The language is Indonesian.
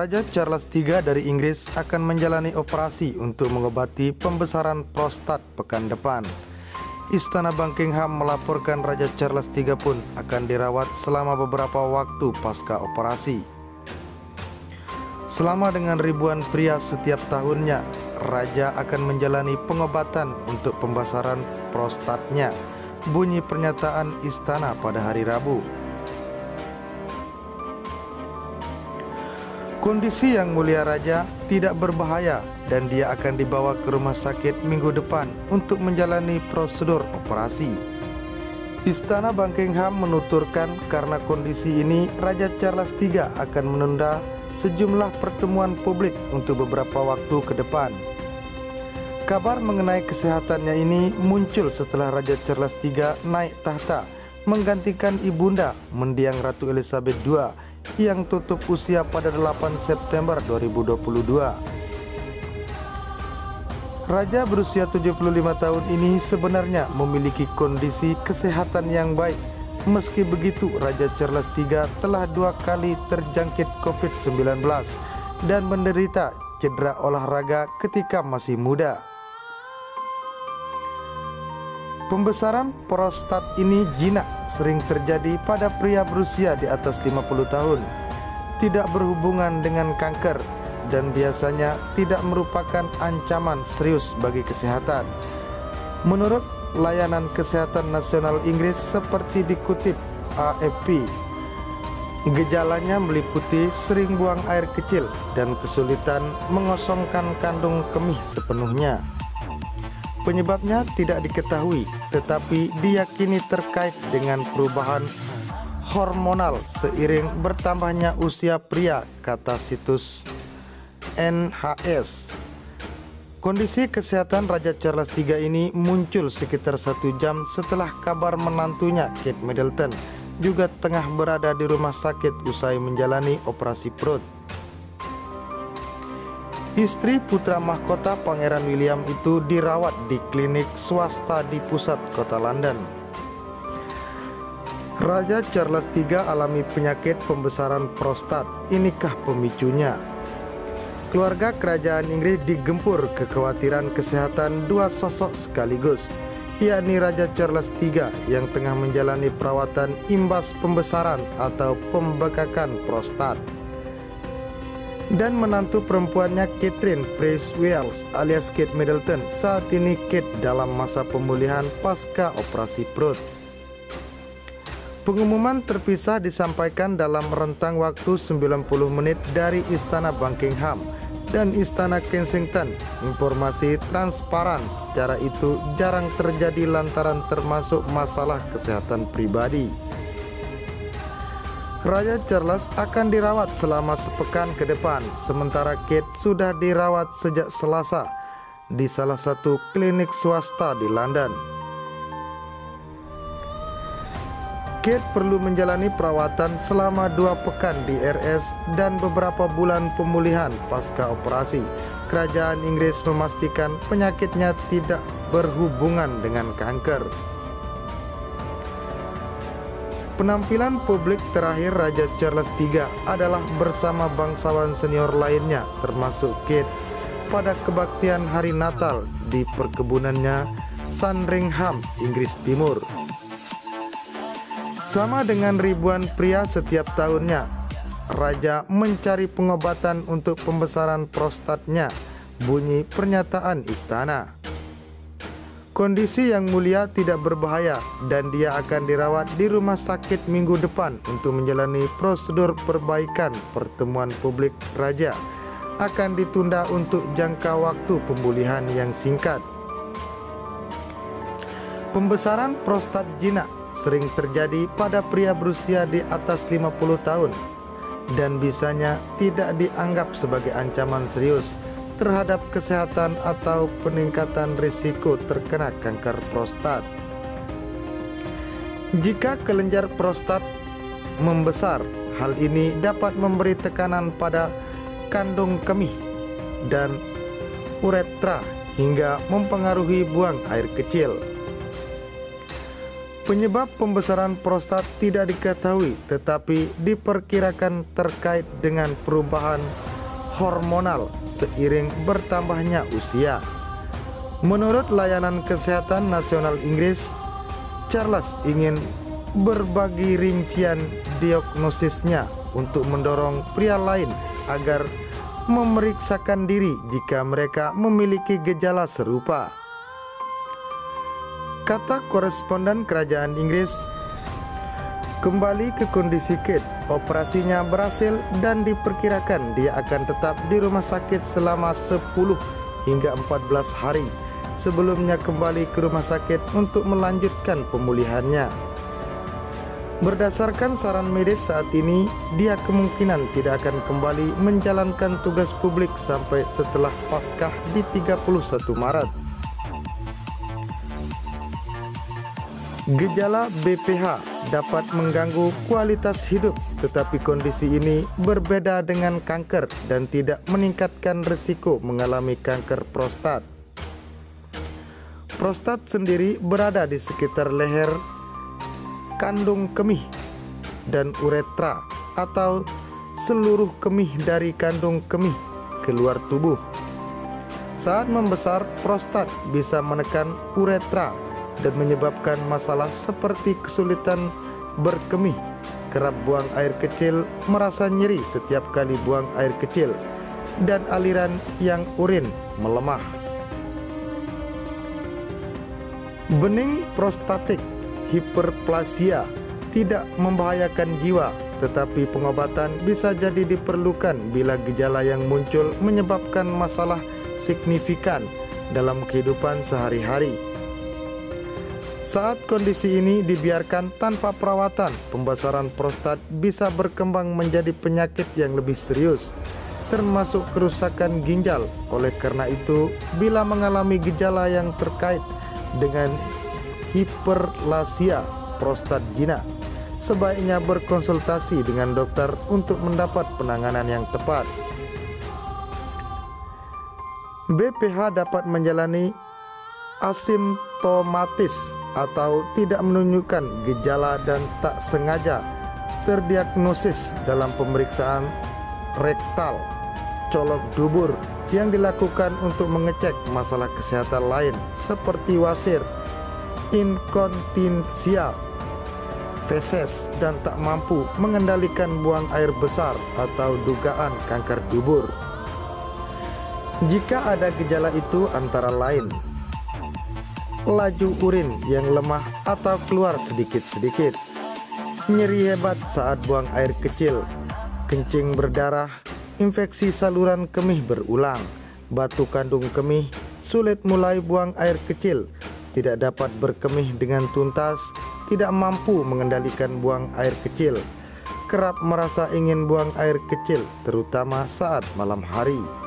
Raja Charles III dari Inggris akan menjalani operasi untuk mengobati pembesaran prostat pekan depan. Istana Buckingham melaporkan Raja Charles III pun akan dirawat selama beberapa waktu pasca operasi. Selama dengan ribuan pria setiap tahunnya, Raja akan menjalani pengobatan untuk pembesaran prostatnya, bunyi pernyataan istana pada hari Rabu. Kondisi Yang Mulia Raja tidak berbahaya dan dia akan dibawa ke rumah sakit minggu depan untuk menjalani prosedur operasi. Istana Buckingham menuturkan karena kondisi ini Raja Charles III akan menunda sejumlah pertemuan publik untuk beberapa waktu ke depan. Kabar mengenai kesehatannya ini muncul setelah Raja Charles III naik tahta menggantikan ibunda mendiang Ratu Elizabeth II yang tutup usia pada 8 September 2022. Raja berusia 75 tahun ini sebenarnya memiliki kondisi kesehatan yang baik. Meski begitu, Raja Charles III telah 2 kali terjangkit COVID-19 dan menderita cedera olahraga ketika masih muda. Pembesaran prostat ini jinak, sering terjadi pada pria berusia di atas 50 tahun, tidak berhubungan dengan kanker, dan biasanya tidak merupakan ancaman serius bagi kesehatan. Menurut Layanan Kesehatan Nasional Inggris seperti dikutip AFP, gejalanya meliputi sering buang air kecil dan kesulitan mengosongkan kandung kemih sepenuhnya. Penyebabnya tidak diketahui, tetapi diyakini terkait dengan perubahan hormonal seiring bertambahnya usia pria, kata situs NHS. Kondisi kesehatan Raja Charles III ini muncul sekitar 1 jam setelah kabar menantunya Kate Middleton juga tengah berada di rumah sakit usai menjalani operasi perut. Istri putra mahkota Pangeran William itu dirawat di klinik swasta di pusat kota London. Raja Charles III alami penyakit pembesaran prostat. Inikah pemicunya? Keluarga kerajaan Inggris digempur kekhawatiran kesehatan 2 sosok sekaligus, yakni Raja Charles III yang tengah menjalani perawatan imbas pembesaran atau pembekakan prostat, dan menantu perempuannya Catherine Prince Wales alias Kate Middleton. Saat ini Kate dalam masa pemulihan pasca operasi perut. Pengumuman terpisah disampaikan dalam rentang waktu 90 menit dari Istana Buckingham dan Istana Kensington. Informasi transparan secara itu jarang terjadi lantaran termasuk masalah kesehatan pribadi. Raja Charles akan dirawat selama sepekan ke depan, sementara Kate sudah dirawat sejak Selasa di salah satu klinik swasta di London. Kate perlu menjalani perawatan selama 2 pekan di RS dan beberapa bulan pemulihan pasca operasi. Kerajaan Inggris memastikan penyakitnya tidak berhubungan dengan kanker. Penampilan publik terakhir Raja Charles III adalah bersama bangsawan senior lainnya termasuk Kate pada kebaktian hari Natal di perkebunannya Sandringham, Inggris Timur. Sama dengan ribuan pria setiap tahunnya, Raja mencari pengobatan untuk pembesaran prostatnya, bunyi pernyataan istana. Kondisi Yang Mulia tidak berbahaya dan dia akan dirawat di rumah sakit minggu depan untuk menjalani prosedur perbaikan. Pertemuan publik Raja akan ditunda untuk jangka waktu pemulihan yang singkat. Pembesaran prostat jinak sering terjadi pada pria berusia di atas 50 tahun dan bisanya tidak dianggap sebagai ancaman serius terhadap kesehatan atau peningkatan risiko terkena kanker prostat. Jika kelenjar prostat membesar, hal ini dapat memberi tekanan pada kandung kemih dan uretra hingga mempengaruhi buang air kecil. Penyebab pembesaran prostat tidak diketahui, tetapi diperkirakan terkait dengan perubahan hormonal seiring bertambahnya usia. Menurut Layanan Kesehatan Nasional Inggris, Charles ingin berbagi rincian diagnosisnya untuk mendorong pria lain agar memeriksakan diri jika mereka memiliki gejala serupa. Kata koresponden kerajaan Inggris, kembali ke kondisi Kate, operasinya berhasil dan diperkirakan dia akan tetap di rumah sakit selama 10 hingga 14 hari sebelumnya kembali ke rumah sakit untuk melanjutkan pemulihannya. Berdasarkan saran medis saat ini, dia kemungkinan tidak akan kembali menjalankan tugas publik sampai setelah Paskah di 31 Maret. Gejala BPH dapat mengganggu kualitas hidup, tetapi kondisi ini berbeda dengan kanker dan tidak meningkatkan risiko mengalami kanker prostat. Prostat sendiri berada di sekitar leher, kandung kemih, dan uretra atau seluruh kemih dari kandung kemih keluar tubuh. Saat membesar, prostat bisa menekan uretra dan menyebabkan masalah seperti kesulitan berkemih, kerap buang air kecil, merasa nyeri setiap kali buang air kecil, dan aliran yang urin melemah. Bening prostatik hiperplasia tidak membahayakan jiwa, tetapi pengobatan bisa jadi diperlukan bila gejala yang muncul menyebabkan masalah signifikan dalam kehidupan sehari-hari. Saat kondisi ini dibiarkan tanpa perawatan, pembesaran prostat bisa berkembang menjadi penyakit yang lebih serius, termasuk kerusakan ginjal. Oleh karena itu, bila mengalami gejala yang terkait dengan hiperplasia prostat jinak, sebaiknya berkonsultasi dengan dokter untuk mendapat penanganan yang tepat. BPH dapat menjalani asimptomatis atau tidak menunjukkan gejala dan tak sengaja terdiagnosis dalam pemeriksaan rektal colok dubur yang dilakukan untuk mengecek masalah kesehatan lain seperti wasir, inkontinensia, feses, dan tak mampu mengendalikan buang air besar atau dugaan kanker dubur. Jika ada gejala itu antara lain laju urin yang lemah atau keluar sedikit-sedikit, nyeri hebat saat buang air kecil, kencing berdarah, infeksi saluran kemih berulang, batu kandung kemih, sulit mulai buang air kecil, tidak dapat berkemih dengan tuntas, tidak mampu mengendalikan buang air kecil, kerap merasa ingin buang air kecil, terutama saat malam hari.